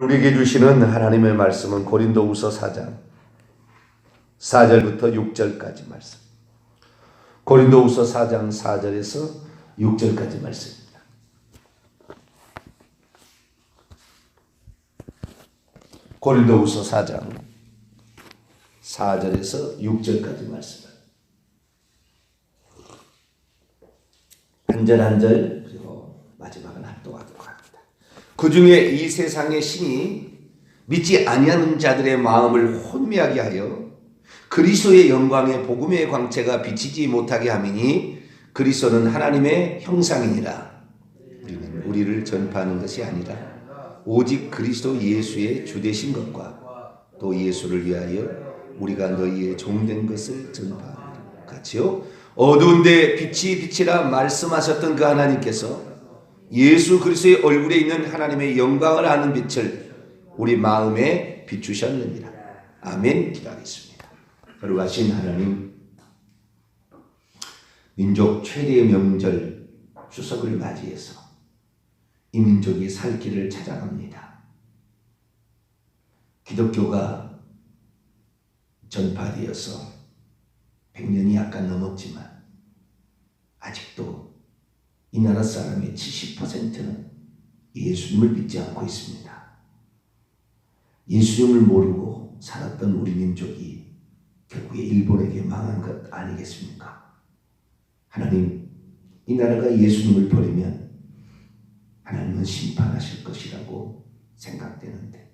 우리에게 주시는 하나님의 말씀은 고린도후서 4장 4절부터 6절까지 말씀. 고린도후서 4장 4절에서 6절까지 말씀입니다. 고린도후서 4장 4절에서 6절까지 말씀. 한 절 한 절 그리고 마지막은 합독하도록 합니다. 그 중에 이 세상의 신이 믿지 아니하는 자들의 마음을 혼미하게 하여 그리스도의 영광의 복음의 광채가 비치지 못하게 함이니 그리스도는 하나님의 형상이니라. 우리를 전파하는 것이 아니라 오직 그리스도 예수의 주되신 것과 또 예수를 위하여 우리가 너희의 종된 것을 전파하노라. 같이요. 어두운데 빛이 빛이라 말씀하셨던 그 하나님께서 예수 그리스도의 얼굴에 있는 하나님의 영광을 아는 빛을 우리 마음에 비추셨느니라. 아멘. 기도하겠습니다. 거룩하신 하나님, 민족 최대의 명절 추석을 맞이해서 이 민족이 살 길을 찾아갑니다. 기독교가 전파되어서 100년이 약간 넘었지만 아직도 이 나라 사람의 70%는 예수님을 믿지 않고 있습니다. 예수님을 모르고 살았던 우리 민족이 결국에 일본에게 망한 것 아니겠습니까? 하나님, 이 나라가 예수님을 버리면 하나님은 심판하실 것이라고 생각되는데,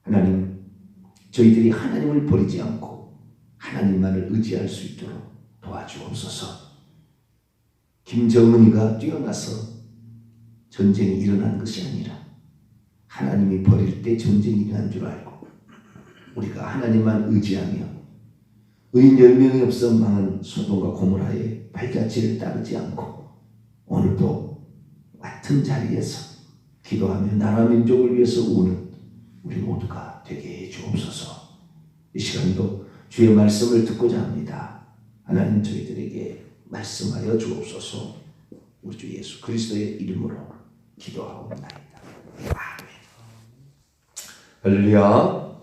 하나님, 저희들이 하나님을 버리지 않고 하나님만을 의지할 수 있도록 도와주옵소서. 김정은이가 뛰어나서 전쟁이 일어난 것이 아니라 하나님이 버릴 때 전쟁이 일어난 줄 알고 우리가 하나님만 의지하며 의인 10명이 없어 망한 소돔과 고모라의 발자취를 따르지 않고 오늘도 같은 자리에서 기도하며 나라 민족을 위해서 우는 우리 모두가 되게 해 주옵소서. 이 시간도 주의 말씀을 듣고자 합니다. 하나님, 저희들에게 말씀하여 주옵소서. 우리 주 예수 그리스도의 이름으로 기도하옵나이다. 아멘. 할렐루야.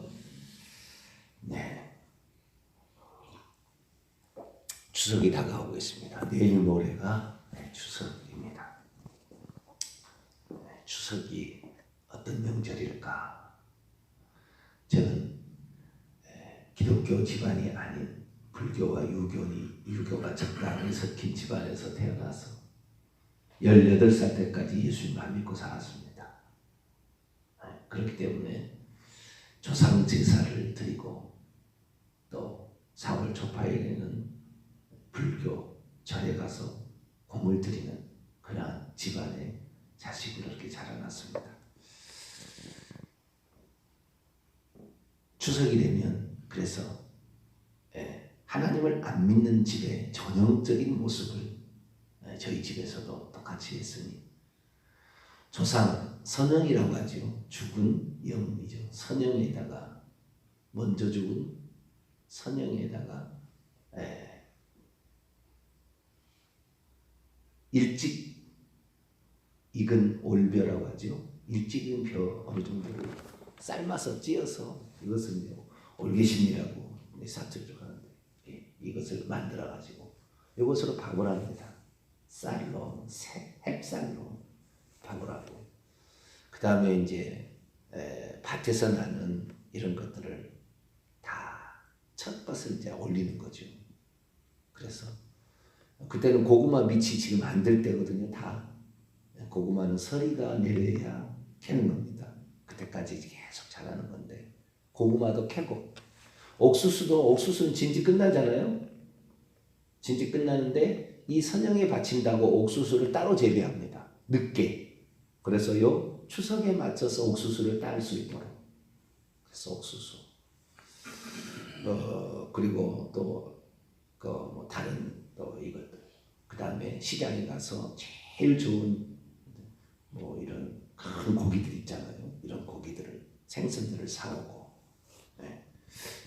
네. 추석이 다가오고 있습니다. 내일 모레가 추석입니다. 추석이 어떤 명절일까? 저는 기독교 집안이 아닌 불교와 유교가 적당히 섞인 집안에서 태어나서 18살 때까지 예수님만 믿고 살았습니다. 그렇기 때문에 조상 제사를 드리고 또 4월 초파일에는 불교 절에 가서 공을 드리는 그러한 집안의 자식으로 이렇게 자라났습니다. 추석이 되면 그래서 하나님을 안 믿는 집의 전형적인 모습을 저희 집에서도 똑같이 했으니 조상 선영이라고 하죠. 죽은 영이죠. 선영에다가 먼저 죽은 선영에다가 일찍 익은 올벼라고 하죠. 일찍 익은 벼 어느 정도를 삶아서 찧어서 이것은 올개심이라고 사투리로 하는데 이것을 만들어 가지고 이것으로 밥을 합니다. 쌀로, 햅쌀로 밥을 하고 그 다음에 이제 밭에서 나는 이런 것들을 다 첫것을 이제 올리는 거죠. 그래서 그때는 고구마 밑이 지금 안 될 때거든요. 다 고구마는 서리가 내려야 캐는 겁니다. 그때까지 계속 자라는 건데 고구마도 캐고 옥수수는 진지 끝나잖아요. 진지 끝나는데 이 선영에 바친다고 옥수수를 따로 재배합니다. 늦게. 그래서요 추석에 맞춰서 옥수수를 딸 수 있도록. 그래서 옥수수. 그리고 또 뭐 다른 또 이것들. 그 다음에 시장에 가서 제일 좋은 뭐 이런 큰 고기들 있잖아요. 이런 고기들을 생선들을 사오고,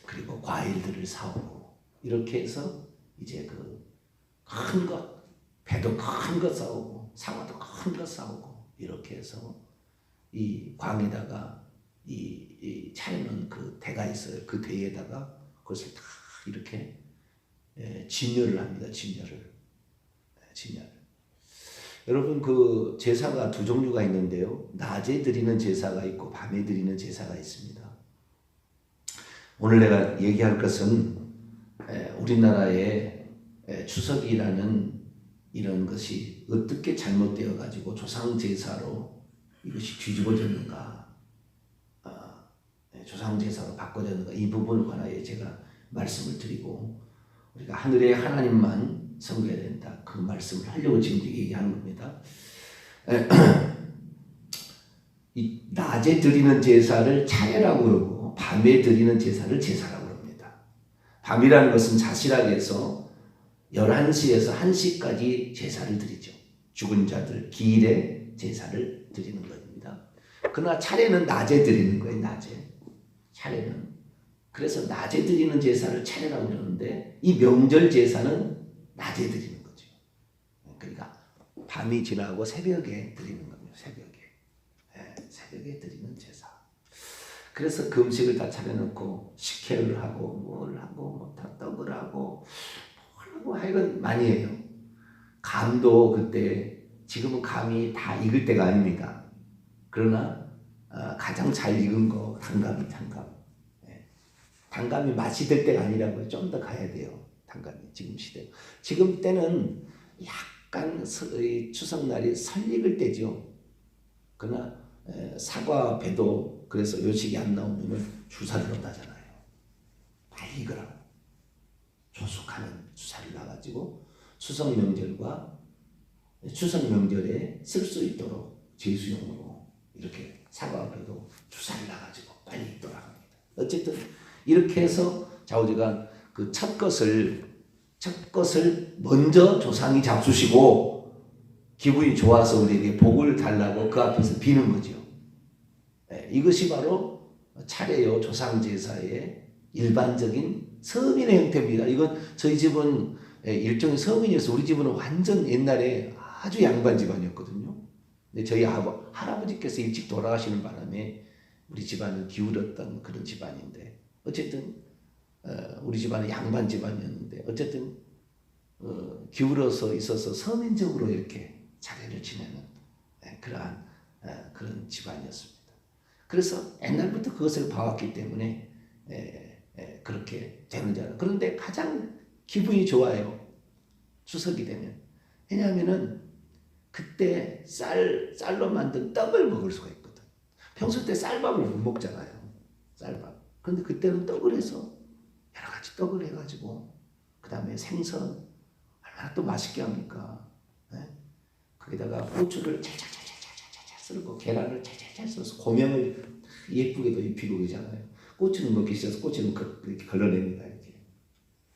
그리고 과일들을 사오고 이렇게 해서 이제 그 큰 것, 배도 큰 거 사오고 사과도 큰 거 사오고 이렇게 해서 이 광에다가 이 차려놓은 그 대가 있어요. 그 대에다가 그것을 다 이렇게 진열을 합니다. 진열. 여러분 그 제사가 두 종류가 있는데요. 낮에 드리는 제사가 있고 밤에 드리는 제사가 있습니다. 오늘 내가 얘기할 것은 우리나라의 추석이라는 이런 것이 어떻게 잘못되어 가지고 조상 제사로 이것이 뒤집어졌는가, 조상 제사로 바꿔졌는가, 이 부분을 관하여 제가 말씀을 드리고 우리가 하늘의 하나님만 섬겨야 된다, 그 말씀을 하려고 지금 얘기하는 겁니다. 이 낮에 드리는 제사를 차례라고 그러고 밤에 드리는 제사를 제사라고 합니다. 밤이라는 것은 자실하게 해서 11시에서 1시까지 제사를 드리죠. 죽은 자들 기일에 제사를 드리는 겁니다. 그러나 차례는 낮에 드리는 거예요. 낮에. 차례는. 그래서 낮에 드리는 제사를 차례라고 그러는데 이 명절 제사는 낮에 드리는 거죠. 그러니까 밤이 지나고 새벽에 드리는 겁니다. 새벽에 드리는 제사. 그래서 그 음식을 다 차려놓고 식혜를 하고 뭘 하고 뭐 다 떡을 하고 뭘 하고 하여간 많이 해요. 감도 그때 지금은 감이 다 익을 때가 아닙니다. 그러나 가장 잘 익은 거 단감이. 단감이 맛이 될 때가 아니라고 좀 더 가야 돼요. 단감이 지금 시대. 지금 때는 약간 추석날이 설 익을 때죠. 그러나 사과 배도 그래서 요식이 안 나오면 주사를 넣다잖아요. 빨리 익으라고. 조숙하는 주사를 놔가지고 추석 명절에 쓸 수 있도록 제수용으로 이렇게 사과 배도 주사를 놔가지고 빨리 익도록 합니다. 어쨌든 이렇게 해서 좌우지간 그 첫 것을 먼저 조상이 잡수시고 기분이 좋아서 우리에게 복을 달라고 그 앞에서 비는 거죠. 이것이 바로 차례요 조상 제사의 일반적인 서민의 형태입니다. 이건 저희 집은 일종의 서민이어서 우리 집은 완전 옛날에 아주 양반 집안이었거든요. 근데 저희 할아버지께서 일찍 돌아가시는 바람에 우리 집안을 기울였던 그런 집안인데 어쨌든 우리 집안은 양반 집안이었는데 어쨌든 기울어서 있어서 서민적으로 이렇게 차례를 지내는 그러한 그런 집안이었습니다. 그래서 옛날부터 그것을 봐왔기 때문에 그렇게 되는 줄 알아요. 그런데 가장 기분이 좋아요. 추석이 되면. 왜냐하면은 그때 쌀로 만든 떡을 먹을 수가 있거든. 평소 때 쌀밥을 못 먹잖아요. 쌀밥. 그런데 그때는 떡을 해서 여러 가지 떡을 해가지고 그 다음에 생선 얼마나 또 맛있게 합니까? 거기다가 고추를 찰찰찰찰찰찰 썰고 계란을 찰찰찰 써서 고명을 예쁘게도 입히고 그러잖아요. 고추는 먹기 싫어서 고추는 이렇게 걸러냅니다. 이렇게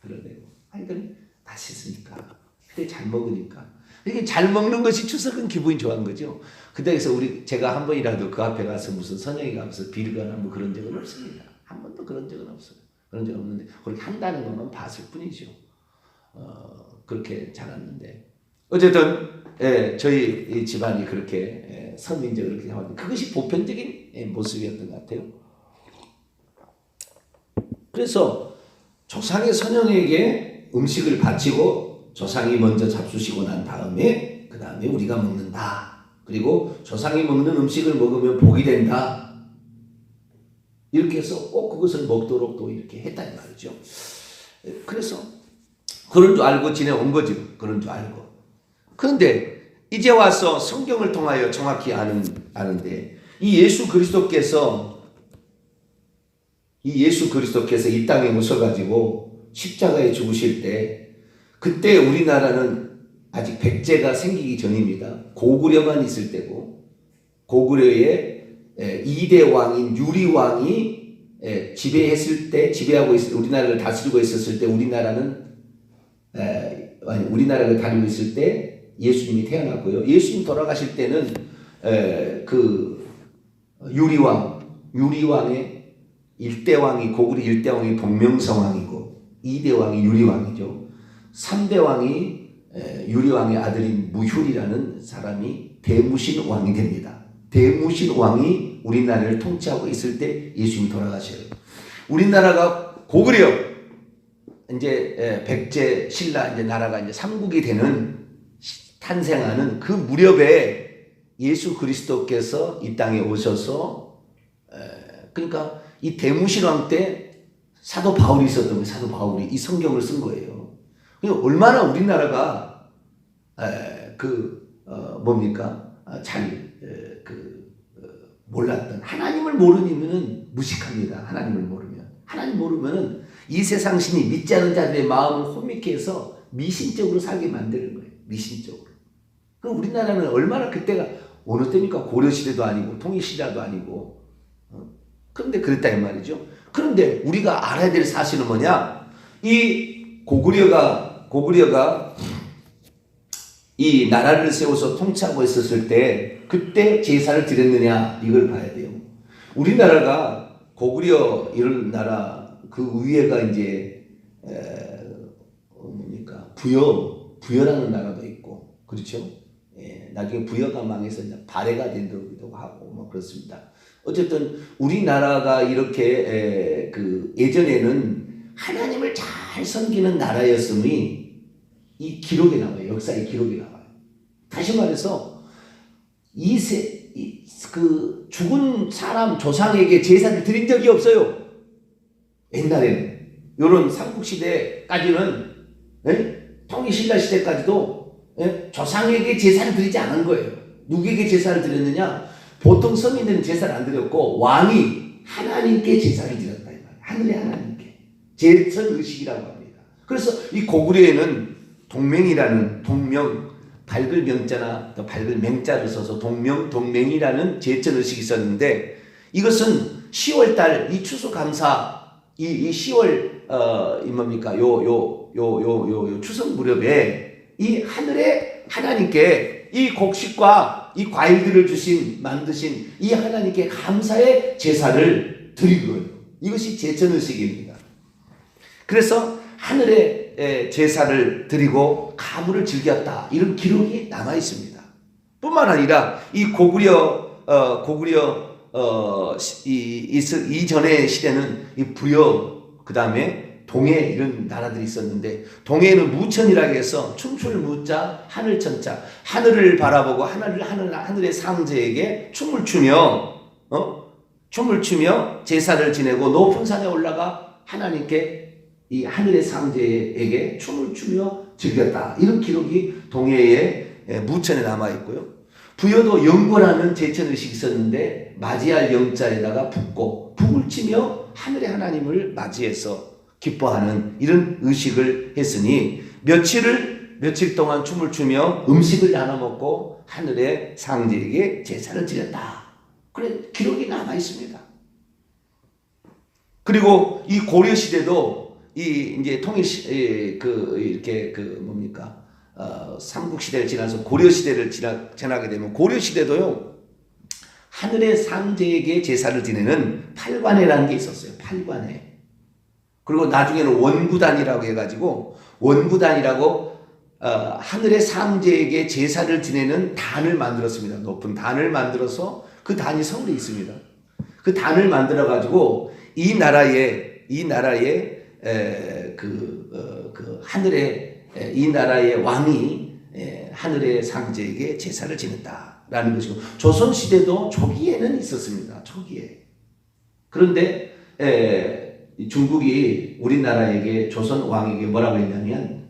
걸러내고 하여튼 맛있으니까 그때 잘 먹으니까 이렇게 잘 먹는 것이 추석은 기분이 좋아하는 거죠. 그래서 제가 한 번이라도 그 앞에 가서 무슨 선영이 가면서 빌거나 뭐 그런 적은 없습니다. 한 번도 그런 적은 없어요. 그런 적 없는데 그렇게 한다는 것만 봤을 뿐이죠. 그렇게 자랐는데 어쨌든 저희 집안이 그렇게 선민적으로 그렇게 해왔는데 그것이 보편적인 모습이었던 것 같아요. 그래서 조상의 선영에게 음식을 바치고 조상이 먼저 잡수시고 난 다음에 그 다음에 우리가 먹는다. 그리고 조상이 먹는 음식을 먹으면 복이 된다. 이렇게 해서 꼭 그것을 먹도록 또 이렇게 했다는 말이죠. 그래서 그런 줄 알고 지내온 거죠. 그런 줄 알고. 그런데 이제 와서 성경을 통하여 정확히 아는데 이 예수 그리스도께서 이 땅에 오셔가지고 십자가에 죽으실 때 그때 우리나라는 아직 백제가 생기기 전입니다. 고구려만 있을 때고 고구려의 2대 왕인 유리왕이 지배하고 우리나라를 다스리고 있었을 때 우리나라를 다니고 있을 때 예수님이 태어났고요. 예수님 돌아가실 때는 그 유리왕의 1대 왕이 고구려 1대 왕이 동명성왕이고 2대 왕이 유리왕이죠. 3대 왕이 유리왕의 아들인 무효이라는 사람이 대무신 왕이 됩니다. 대무신 왕이 우리나라를 통치하고 있을 때 예수님이 돌아가셔요. 우리나라가 고구려 이제 백제 신라 이제 나라가 이제 삼국이 되는 탄생하는 그 무렵에 예수 그리스도께서 이 땅에 오셔서 그러니까 이 대무신왕 때 사도 바울이 있었던 거예요. 사도 바울이 이 성경을 쓴 거예요. 그러니까 얼마나 우리나라가 몰랐던 하나님을 모르면은 무식합니다. 하나님을 모르면 하나님 모르면은 이 세상 신이 믿지 않는 자들의 마음을 혼미케 해서 미신적으로 살게 만드는 거예요. 미신적으로. 그럼 우리나라는 얼마나 그때가 어느 때입니까? 고려 시대도 아니고 통일 시대도 아니고. 그런데 그랬다 이 말이죠. 그런데 우리가 알아야 될 사실은 뭐냐? 이 고구려가 이 나라를 세워서 통치하고 있었을 때 그때 제사를 드렸느냐 이걸 봐야 돼요. 우리나라가 고구려 이런 나라 그 위에가 이제 부여라는 나라도 있고 그렇죠. 나중에 부여가 망해서 이제 발해가 된다고 하고 뭐 그렇습니다. 어쨌든 우리나라가 이렇게 그 예전에는 하나님을 잘 섬기는 나라였음이 이 기록에 나와요. 역사의 기록에 나와요. 다시 말해서 그 죽은 사람 조상에게 제사를 드린 적이 없어요. 옛날에는 이런 삼국시대까지는 통일신라 시대까지도 조상에게 제사를 드리지 않은 거예요. 누구에게 제사를 드렸느냐? 보통 서민들은 제사를 안 드렸고 왕이 하나님께 제사를 드렸다. 하늘의 하나님께. 제천의식이라고 합니다. 그래서 이 고구려에는 동명이라는 밝을 명자나 더 밝을 맹자를 써서 동명이라는 제천의식이 있었는데 이것은 10월달 이 추수감사 이 10월 추석 무렵에 이 하늘의 하나님께 이 곡식과 이 과일들을 만드신 이 하나님께 감사의 제사를 드리고요. 이것이 제천의식입니다. 그래서 하늘의 제사를 드리고 가물을 즐겼다. 이런 기록이 남아 있습니다. 뿐만 아니라 이 이전의 시대는 이 부여, 그 다음에 동해 이런 나라들이 있었는데 동해에는 무천이라고 해서 춤출 무자, 하늘천자, 하늘을 바라보고 하늘의 상제에게 춤을 추며 제사를 지내고 높은 산에 올라가 하나님께 이 하늘의 상제에게 춤을 추며 즐겼다. 이런 기록이 동해의 무천에 남아 있고요. 부여도 영고라는 제천의식이 있었는데 맞이할 영자에다가 북을 치며 하늘의 하나님을 맞이해서 기뻐하는 이런 의식을 했으니 며칠 동안 춤을 추며 음식을 나눠 먹고 하늘의 상제에게 제사를 지냈다. 그래 기록이 남아 있습니다. 그리고 이 고려 시대도 이 이제 통일 삼국 시대를 지나서 고려 시대를 지나게 되면 고려 시대도요 하늘의 상제에게 제사를 지내는 팔관회라는 게 있었어요. 팔관회. 그리고 나중에는 원구단이라고 해가지고 하늘의 상제에게 제사를 지내는 단을 만들었습니다. 높은 단을 만들어서 그 단이 서울에 있습니다. 그 단을 만들어 가지고 이 나라의 이 나라의 왕이 하늘의 상제에게 제사를 지냈다라는 것이고 조선 시대도 초기에는 있었습니다. 초기에. 그런데 중국이 우리나라에게 조선 왕에게 뭐라고 했냐면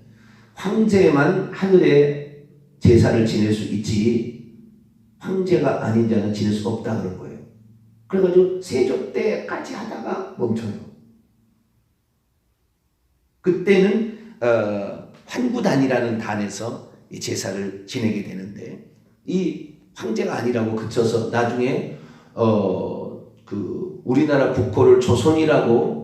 황제만 하늘의 제사를 지낼 수 있지 황제가 아닌 자는 지낼 수 없다 그런 거예요. 그래가지고 세조 때까지 하다가 멈춰요. 그때는 환구단이라는 단에서 이 제사를 지내게 되는데 이 황제가 아니라고 그쳐서 나중에 우리나라 국호를 조선이라고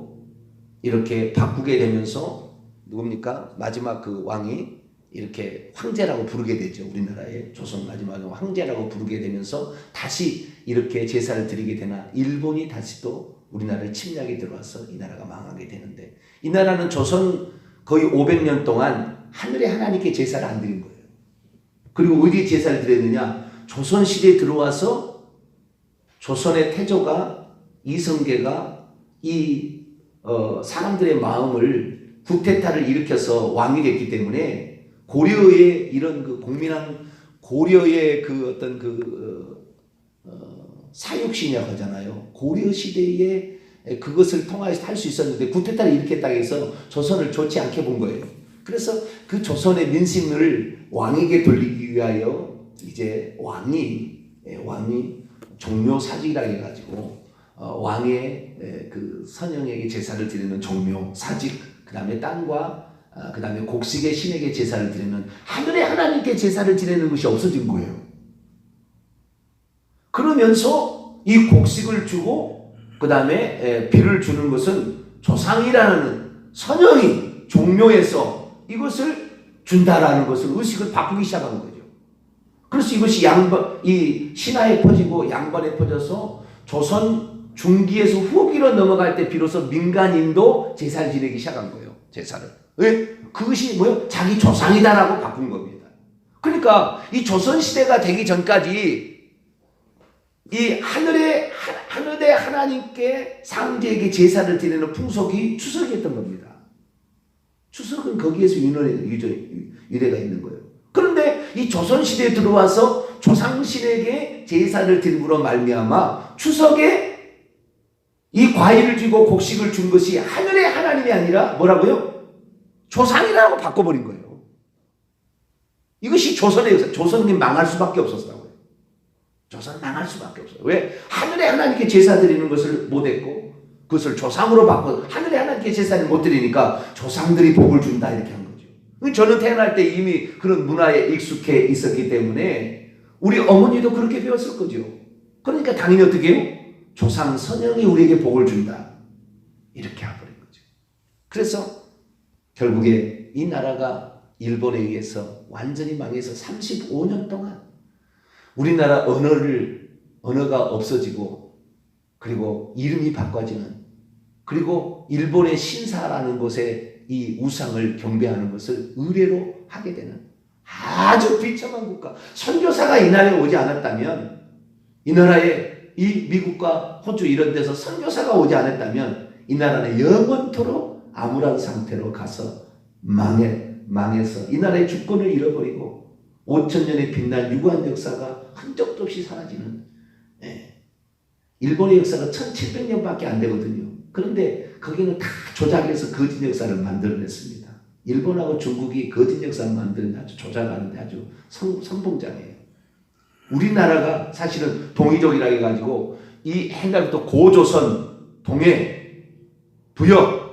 이렇게 바꾸게 되면서 누굽니까? 마지막 그 왕이 이렇게 황제라고 부르게 되죠. 우리나라의 조선 마지막 황제라고 부르게 되면서 다시 이렇게 제사를 드리게 되나 일본이 다시 또 우리나라를 침략에 들어와서 이 나라가 망하게 되는데 이 나라는 조선 거의 500년 동안 하늘의 하나님께 제사를 안 드린 거예요. 그리고 어디에 제사를 드렸느냐? 조선 시대에 들어와서 조선의 태조가 이성계가 이 사람들의 마음을 쿠데타를 일으켜서 왕이 됐기 때문에 고려의 이런 그 공민왕 고려의 그 어떤 그 사육신이라고 하잖아요. 고려 시대에 그것을 통해서 할 수 있었는데 쿠데타를 일으켰다고 해서 조선을 좋지 않게 본 거예요. 그래서 그 조선의 민심을 왕에게 돌리기 위하여 이제 왕이 종묘사직이라 해가지고 왕의 그 선영에게 제사를 드리는 종묘 사직, 그 다음에 땅과 그 다음에 곡식의 신에게 제사를 드리는 하늘의 하나님께 제사를 드리는 것이 없어진 거예요. 그러면서 이 곡식을 주고 그 다음에 비를 주는 것은 조상이라는 선영이 종묘에서 이것을 준다라는 것을 의식을 바꾸기 시작한 거죠. 그래서 이것이 이 신화에 퍼지고 양반에 퍼져서 조선 중기에서 후기로 넘어갈 때 비로소 민간인도 제사를 지내기 시작한 거예요. 제사를. 왜? 그것이 뭐예요? 자기 조상이다라고 바꾼 겁니다. 그러니까 이 조선 시대가 되기 전까지 이 하늘의 하나님께 상제에게 제사를 드리는 풍속이 추석이었던 겁니다. 추석은 거기에서 유래가 있는 거예요. 그런데 이 조선시대에 들어와서 조상신에게 제사를 드림으로 말미암아 추석에 이 과일을 주고 곡식을 준 것이 하늘의 하나님이 아니라 뭐라고요? 조상이라고 바꿔버린 거예요. 이것이 조선의 역사. 조선이 망할 수밖에 없었다고요. 조선은 망할 수밖에 없어요. 왜? 하늘의 하나님께 제사 드리는 것을 못했고 그것을 조상으로 바꿔 하늘의 하나님께 제사를 못 드리니까 조상들이 복을 준다 이렇게 한 거죠. 저는 태어날 때 이미 그런 문화에 익숙해 있었기 때문에 우리 어머니도 그렇게 배웠을 거죠. 그러니까 당연히 어떻게 해요? 조상 선영이 우리에게 복을 준다. 이렇게 해버린 거죠. 그래서 결국에 이 나라가 일본에 의해서 완전히 망해서 35년 동안 우리나라 언어가 없어지고 그리고 이름이 바꿔지는 그리고 일본의 신사라는 곳에 이 우상을 경배하는 것을 의례로 하게 되는 아주 비참한 국가. 선교사가 이 나라에 오지 않았다면 이 나라에 이 미국과 호주 이런 데서 선교사가 오지 않았다면 이 나라는 영원토록 암울한 상태로 가서 망해서 이 나라의 주권을 잃어버리고 5,000년의 빛난 유구한 역사가 흔적도 없이 사라지는 일본의 역사가 1700년밖에 안 되거든요. 그런데 거기는 다 조작해서 거짓 역사를 만들어냈습니다. 일본하고 중국이 거짓 역사를 만드는 아주 조작하는데 아주 선봉장이에요. 우리나라가 사실은 동이족이라 해가지고 이 옛날부터 고조선, 동해, 부역,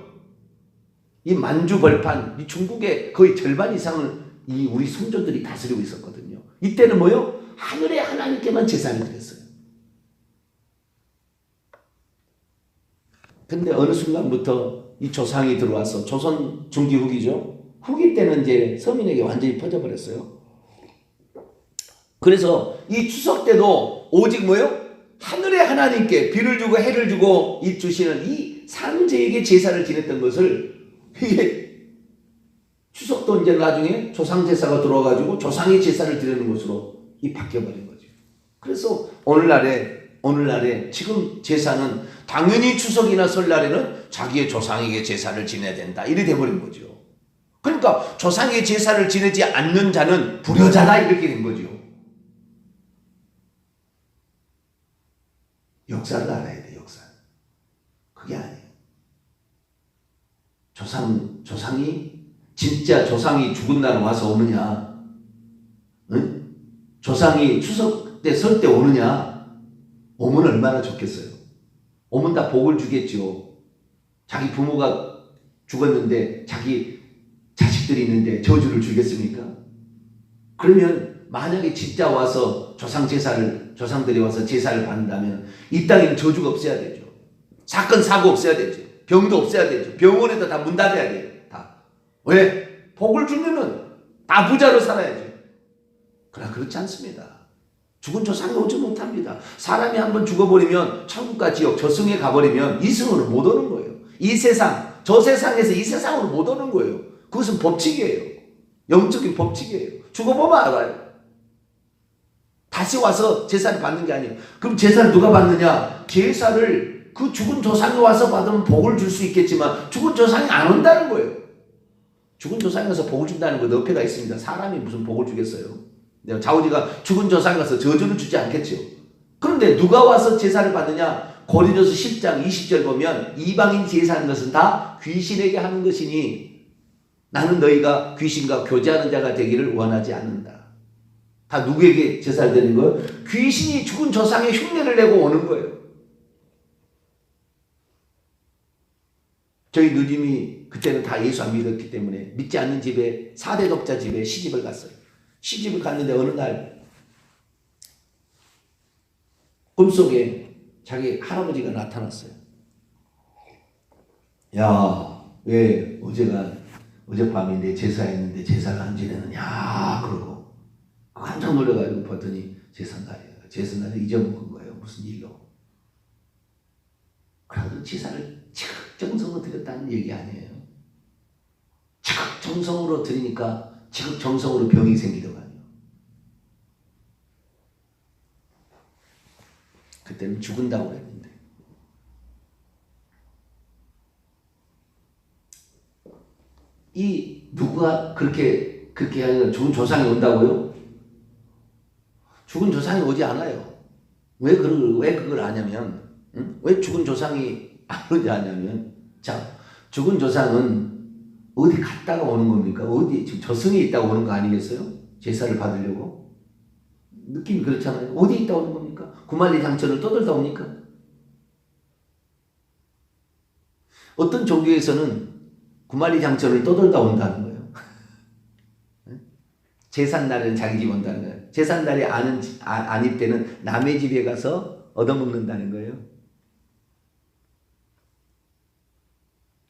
이 만주벌판, 이 중국의 거의 절반 이상을 이 우리 선조들이 다스리고 있었거든요. 이때는 뭐요? 하늘의 하나님께만 제사를 드렸어요. 근데 어느 순간부터 이 조상이 들어와서 조선 중기 후기죠. 후기 때는 이제 서민에게 완전히 퍼져버렸어요. 그래서 이 추석 때도 오직 뭐요? 하늘의 하나님께 비를 주고 해를 주고 이 주시는 이 상제에게 제사를 지냈던 것을 이게 추석도 이제 나중에 조상 제사가 들어와가지고 조상의 제사를 드리는 것으로 이 바뀌어버린 거죠. 그래서 오늘날에 지금 제사는 당연히 추석이나 설날에는 자기의 조상에게 제사를 지내야 된다. 이래 돼버린 거죠. 그러니까 조상에게 제사를 지내지 않는 자는 불효자다 이렇게 된 거죠. 역사를 알아야 돼, 역사. 그게 아니에요. 진짜 조상이 죽은 날 와서 오느냐? 응? 조상이 추석 때 설 때 오느냐? 오면 얼마나 좋겠어요. 오면 다 복을 주겠죠. 자기 부모가 죽었는데 자기 자식들이 있는데 저주를 주겠습니까? 그러면 만약에 진짜 와서 조상들이 와서 제사를 받는다면 이 땅에는 저주가 없어야 되죠. 사건 사고 없어야 되죠. 병도 없어야 되죠. 병원에도 다 문 닫아야 돼요. 다. 왜? 복을 주면은 다 부자로 살아야죠. 그러나 그렇지 않습니다. 죽은 조상이 오지 못합니다. 사람이 한번 죽어버리면 천국과 지옥, 저승에 가버리면 이승으로 못 오는 거예요. 이 세상, 저 세상에서 이 세상으로 못 오는 거예요. 그것은 법칙이에요. 영적인 법칙이에요. 죽어보면 알아요. 다시 와서 제사를 받는 게 아니에요. 그럼 제사를 누가 받느냐? 제사를 그 죽은 조상이 와서 받으면 복을 줄 수 있겠지만 죽은 조상이 안 온다는 거예요. 죽은 조상이 와서 복을 준다는 거 너페가 있습니다. 사람이 무슨 복을 주겠어요? 자오지가 죽은 조상이 와서 저주를 주지 않겠죠. 그런데 누가 와서 제사를 받느냐? 고린도서 10장 20절 보면 이방인 제사하는 것은 다 귀신에게 하는 것이니 나는 너희가 귀신과 교제하는 자가 되기를 원하지 않는다. 다 누구에게 제사를 드리는 거예요? 귀신이 죽은 조상의 흉내를 내고 오는 거예요. 저희 누님이 그때는 다 예수 안 믿었기 때문에 믿지 않는 집에 4대 독자 집에 시집을 갔어요. 시집을 갔는데 어느 날 꿈속에 자기 할아버지가 나타났어요. 야, 왜 어젯밤인데 제사했는데 제사를 안 지내느냐 그러고 깜짝 놀라가지고 봤더니 제삿날이에요. 제삿날을 잊어먹은 거예요. 무슨 일로. 그래도 제사를 지극정성으로 드렸다는 얘기 아니에요. 지극정성으로 드리니까 지극정성으로 병이 생기더만요. 그때는 죽은다고 그랬는데. 이 누가 그렇게 하면 죽은 조상이 온다고요? 죽은 조상이 오지 않아요. 왜 그걸 아냐면, 왜 죽은 조상이 안 오지 않냐면, 자, 죽은 조상은 어디 갔다가 오는 겁니까? 지금 저승에 있다가 오는 거 아니겠어요? 제사를 받으려고? 느낌이 그렇잖아요. 어디 있다 오는 겁니까? 구만리 장천을 떠돌다 옵니까? 어떤 종교에서는 구만리 장천을 떠돌다 온다는 거예요. 제삿날에는 자기 집 온다는 거예요. 제삿날이 아닐 때는 남의 집에 가서 얻어먹는다는 거예요.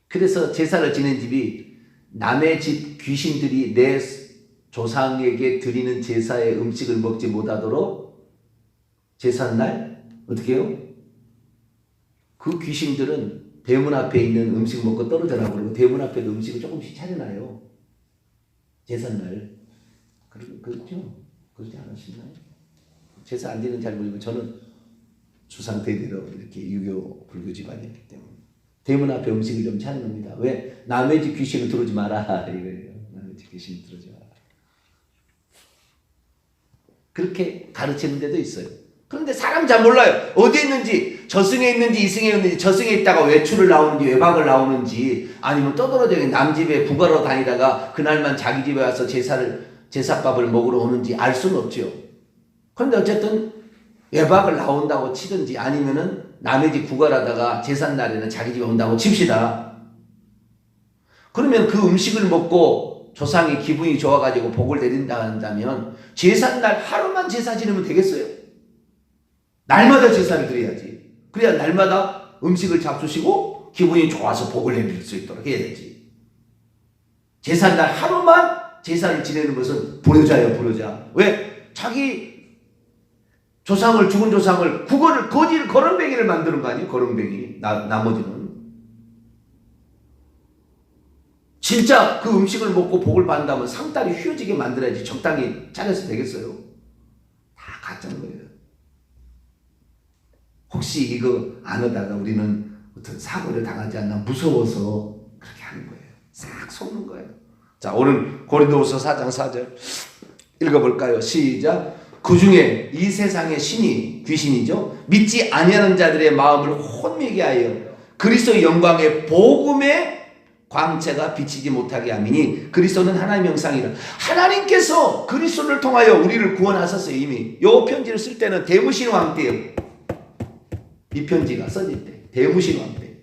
그래서 제사를 지낸 집이 남의 집 귀신들이 내 조상에게 드리는 제사의 음식을 먹지 못하도록 제삿날 어떻게 해요? 그 귀신들은 대문 앞에 있는 음식 먹고 떨어져라 그러고 대문 앞에도 음식을 조금씩 차려놔요. 제삿날. 그렇죠? 그러지 않으시나요? 제사 안 지는 잘 모르고 저는 조상 대대로 이렇게 유교 불교 집안이었기 때문에 대문 앞에 음식을 좀 차려놓습니다. 왜? 남의 집 귀신을 들어오지 마라 이거예요. 남의 집 귀신을 들어오지 마라. 그렇게 가르치는 데도 있어요. 그런데 사람 잘 몰라요. 어디에 있는지, 저승에 있는지 이승에 있는지, 저승에 있다가 외출을 나오는지 외박을 나오는지 아니면 떠돌아다니는 남집에 부가로 다니다가 그날만 자기 집에 와서 제사밥을 먹으러 오는지 알 수는 없죠. 그런데 어쨌든 외박을 나온다고 치든지 아니면은 남의 집 구걸하다가 제삿날에는 자기 집에 온다고 칩시다. 그러면 그 음식을 먹고 조상이 기분이 좋아가지고 복을 내린다 한다면 제삿날 하루만 제사 지내면 되겠어요? 날마다 제사를 드려야지. 그래야 날마다 음식을 잡수시고 기분이 좋아서 복을 내릴 수 있도록 해야지. 제삿날 하루만 제사를 지내는 것은 불효자예요, 불효자. 왜? 자기 조상을, 죽은 조상을 거렁뱅이를 만드는 거 아니에요? 거렁뱅이. 나머지는. 진짜 그 음식을 먹고 복을 받는다면 상다리 휘어지게 만들어야지 적당히 차려서 되겠어요? 다 가짜인 거예요. 혹시 이거 안 하다가 우리는 어떤 사고를 당하지 않나 무서워서 그렇게 하는 거예요. 싹 속는 거예요. 자, 오늘 고린도후서 4장 4절 읽어볼까요? 시작. 그 중에 이 세상의 신이 귀신이죠. 믿지 아니하는 자들의 마음을 혼미게 하여 그리스도의 영광의 복음의 광채가 비치지 못하게 함이니 그리스도는 하나님의 형상이라. 하나님께서 그리스도를 통하여 우리를 구원하셨어요. 이미. 이 편지를 쓸 때는 대무신 왕 때예요. 이 편지가 써질 때 대무신 왕 때.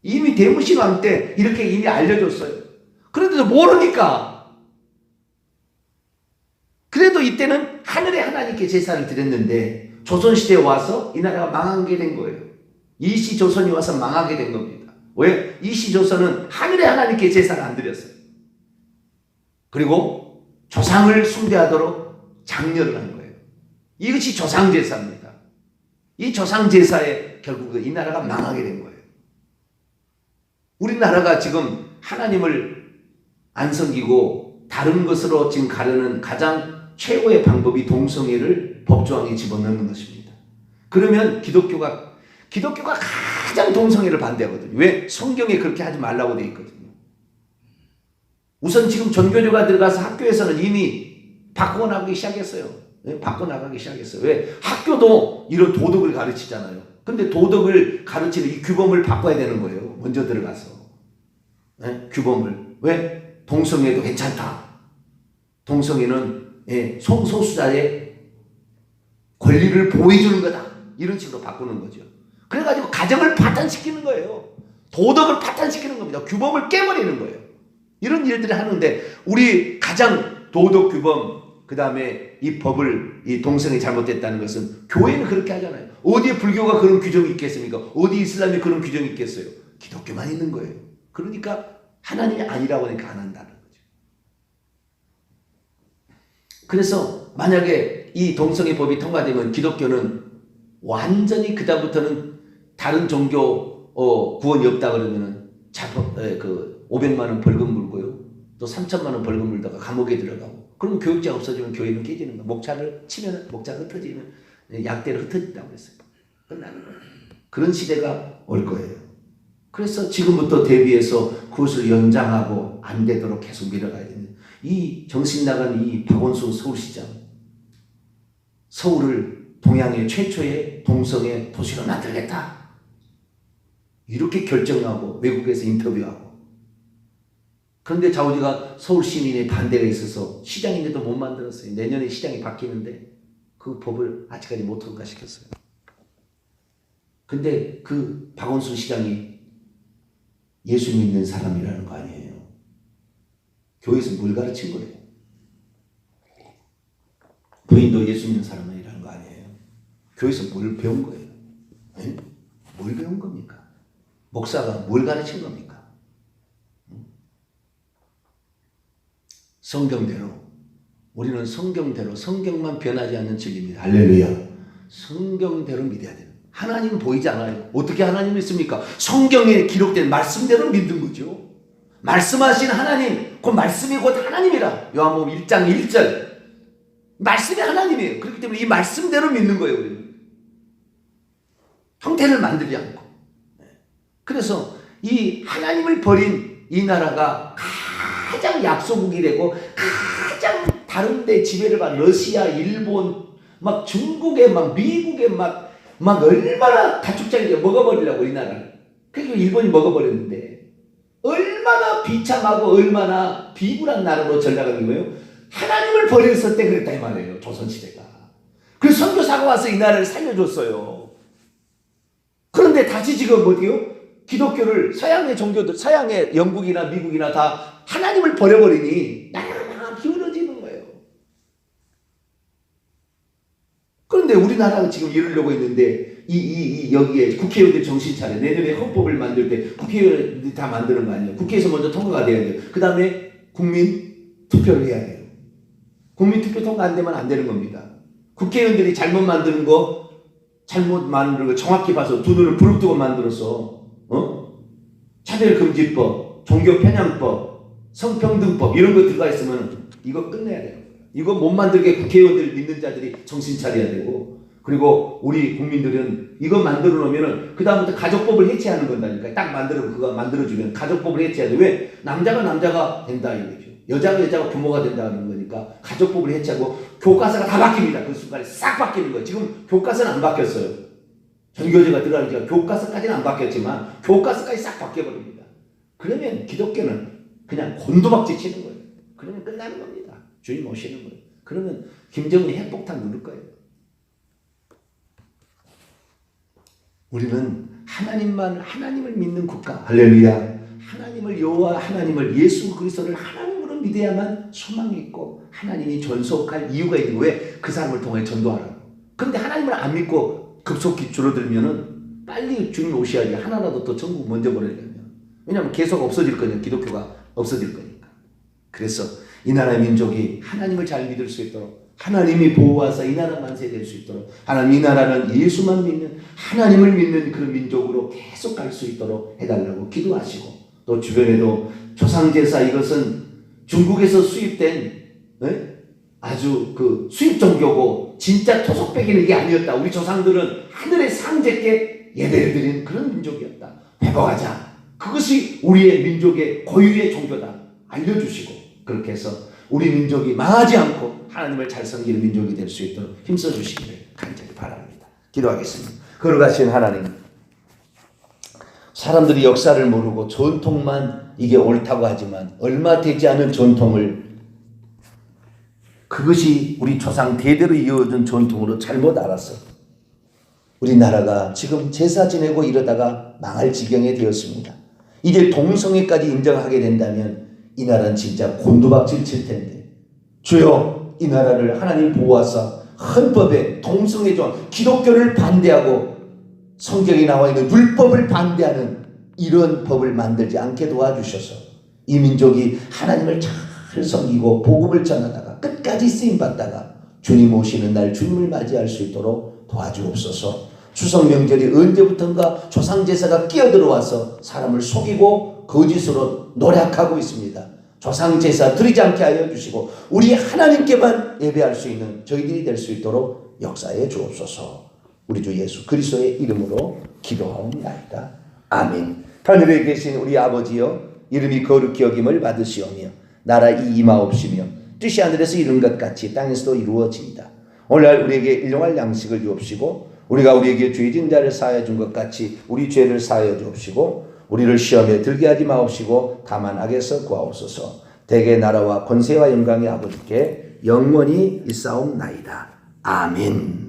이미 대무신 왕 때 이렇게 이미 알려줬어요. 그런데도 모르니까. 그래도 이때는 하늘의 하나님께 제사를 드렸는데 조선시대에 와서 이 나라가 망하게 된 거예요. 이시조선이 와서 망하게 된 겁니다. 왜? 이시조선은 하늘의 하나님께 제사를 안 드렸어요. 그리고 조상을 숭배하도록 장려를 한 거예요. 이것이 조상제사입니다. 이 조상제사에 결국 이 나라가 망하게 된 거예요. 우리나라가 지금 하나님을 안 섬기고 다른 것으로 지금 가려는 가장 최고의 방법이 동성애를 법조항에 집어넣는 것입니다. 그러면 기독교가 가장 동성애를 반대하거든요. 왜? 성경에 그렇게 하지 말라고 되어 있거든요. 우선 지금 전교조가 들어가서 학교에서는 이미 바꿔나가기 시작했어요. 바꿔나가기 시작했어요. 왜? 학교도 이런 도덕을 가르치잖아요. 근데 도덕을 가르치는 이 규범을 바꿔야 되는 거예요. 먼저 들어가서. 규범을. 왜? 동성애도 괜찮다. 동성애는 성소수자의 권리를 보호해주는 거다. 이런 식으로 바꾸는 거죠. 그래가지고 가정을 파탄시키는 거예요. 도덕을 파탄시키는 겁니다. 규범을 깨버리는 거예요. 이런 일들을 하는데 우리 가장 도덕 규범 그 다음에 이 법을 이 동성애 잘못됐다는 것은 교회는 그렇게 하잖아요. 어디에 불교가 그런 규정이 있겠습니까? 어디 이슬람이 그런 규정이 있겠어요? 기독교만 있는 거예요. 그러니까 하나님이 아니라고 하니까 안 한다는 거죠. 그래서 만약에 이 동성애 법이 통과되면 기독교는 완전히 그다음부터는 다른 종교 구원이 없다 그러면은 500만 원 벌금 물고요. 또 3천만 원 벌금 물다가 감옥에 들어가고. 그럼 교육자가 없어지면 교회는 깨지는 거예요. 목차를 치면 목차가 흩어지면 약대로 흩어진다고 그랬어요. 끝나는 거예요. 그런 시대가 올 거예요. 그래서 지금부터 대비해서 그것을 연장하고 안 되도록 계속 밀어가야 되는 이 정신 나간 이 박원순 서울시장, 서울을 동양의 최초의 동성애 도시로 만들겠다. 이렇게 결정하고 외국에서 인터뷰하고. 그런데 자우지가 서울 시민의 반대가 있어서 시장인데도 못 만들었어요. 내년에 시장이 바뀌는데 그 법을 아직까지 못 통과시켰어요. 근데 그 박원순 시장이 예수 믿는 사람이라는 거 아니에요. 교회에서 뭘 가르친 거예요? 부인도 예수 믿는 사람이라는 거 아니에요. 교회에서 뭘 배운 거예요? 네? 뭘 배운 겁니까? 목사가 뭘 가르친 겁니까? 성경대로 우리는 성경대로 성경만 변하지 않는 진리입니다. 할렐루야. 성경대로 믿어야 돼요. 하나님은 보이지 않아요. 어떻게 하나님을 믿습니까? 성경에 기록된 말씀대로 믿는 거죠. 말씀하신 하나님, 그 말씀이 곧 하나님이라. 요한복음 1장 1절. 말씀이 하나님이에요. 그렇기 때문에 이 말씀대로 믿는 거예요. 우리는. 형태를 만들지 않고. 그래서 이 하나님을 버린 이 나라가 가장 약소국이 되고 가장 다른 데 지배를 받은 러시아, 일본, 막 중국에 막 미국에 막 얼마나 가축장에 먹어버리려고 이 나라를. 그러니까 일본이 먹어버렸는데 얼마나 비참하고 얼마나 비굴한 나라로 전락한 거예요. 하나님을 버렸을 때 그랬다 이 말이에요. 조선시대가. 그래서 선교사가 와서 이 나라를 살려줬어요. 그런데 다시 지금 어디요? 기독교를 서양의 종교들, 서양의 영국이나 미국이나 다 하나님을 버려버리니 나라가 기울어지는 거예요. 그런데 우리나라가 지금 이러려고 했는데 여기에 국회의원들 정신 차려. 내년에 헌법을 만들 때 국회의원들이 다 만드는 거 아니에요. 국회에서 먼저 통과가 돼야 돼요. 그 다음에 국민 투표를 해야 돼요. 국민 투표 통과 안 되면 안 되는 겁니다. 국회의원들이 잘못 만드는 거 정확히 봐서 두 눈을 부릅뜨고 만들어서 차별금지법, 종교편향법, 성평등법 이런 거 들어가 있으면 이거 끝내야 돼요. 이거 못 만들게 국회의원들 믿는 자들이 정신 차려야 되고, 그리고 우리 국민들은 이거 만들어 놓으면은 그 다음부터 가족법을 해체하는 건다니까. 딱 그거 만들어주면 가족법을 해체해야 돼. 왜? 남자가 된다 이거죠. 여자가 부모가 된다는 거니까 가족법을 해체하고 교과서가 다 바뀝니다. 그 순간에 싹 바뀌는 거예요. 지금 교과서는 안 바뀌었어요. 전교제가 들어가니까 교과서까지는 안 바뀌었지만 교과서까지 싹 바뀌어버립니다. 그러면 기독교는 그냥 곤두박질 치는 거예요. 그러면 끝나는 겁니다. 주님 오시는 거예요. 그러면 김정은이 핵폭탄 누를 거예요. 우리는 하나님을 믿는 국가. 할렐루야. 하나님을 여호와 하나님을 예수 그리스도를 하나님으로 믿어야만 소망이 있고 하나님이 전속할 이유가 있는 거예요. 왜? 그 사람을 통해 전도하라고. 그런데 하나님을 안 믿고 급속히 줄어들면은 빨리 주님 오셔야지. 하나라도 더 전국 먼저 보내려면. 왜냐하면 계속 없어질 거니까. 기독교가 없어질 거니까. 그래서 이 나라의 민족이 하나님을 잘 믿을 수 있도록, 하나님이 보호하사 이 나라 만세될 수 있도록, 하나님 이 나라는 예수만 믿는, 하나님을 믿는 그런 민족으로 계속 갈 수 있도록 해달라고 기도하시고, 또 주변에도 조상제사, 이것은 중국에서 수입된 아주 그 수입 종교고 진짜 토속배기는 이게 아니었다. 우리 조상들은 하늘의 상제께 예배를 드리는 그런 민족이었다. 회복하자. 그것이 우리의 민족의 고유의 종교다. 알려주시고 그렇게 해서 우리 민족이 망하지 않고 하나님을 잘 섬기는 민족이 될 수 있도록 힘써 주시기를 간절히 바랍니다. 기도하겠습니다. 거룩하신 하나님, 사람들이 역사를 모르고 전통만 이게 옳다고 하지만 얼마 되지 않은 전통을, 그것이 우리 조상 대대로 이어진 전통으로 잘못 알았어. 우리나라가 지금 제사 지내고 이러다가 망할 지경에 되었습니다. 이제 동성애까지 인정하게 된다면 이 나라는 진짜 곤두박질 칠 텐데, 주여 이 나라를 하나님 보호하사 헌법에 동성애 조항, 기독교를 반대하고 성경에 나와 있는 율법을 반대하는 이런 법을 만들지 않게 도와주셔서 이 민족이 하나님을 잘 섬기고 복음을 전하다가 끝까지 쓰임받다가 주님 오시는 날 주님을 맞이할 수 있도록 도와주옵소서. 추석 명절이 언제부턴가 조상제사가 끼어들어와서 사람을 속이고 거짓으로 노력하고 있습니다. 조상제사 드리지 않게 하여 주시고 우리 하나님께만 예배할 수 있는 저희들이 될 수 있도록 역사해 주옵소서. 우리 주 예수 그리스도의 이름으로 기도하옵나이다. 아멘. 하늘에 계신 우리 아버지여, 이름이 거룩히 여김을 받으시오며 나라 임하옵시며 뜻이 하늘에서 이룬 것 같이 땅에서도 이루어지이다. 오늘날 우리에게 일용할 양식을 주옵시고 우리가 우리에게 죄진 자를 사하여 준 것 같이 우리 죄를 사하여 주옵시고 우리를 시험에 들게 하지 마옵시고 다만 악에서 구하옵소서. 대개 나라와 권세와 영광이 아버지께 영원히 있사옵나이다. 아멘.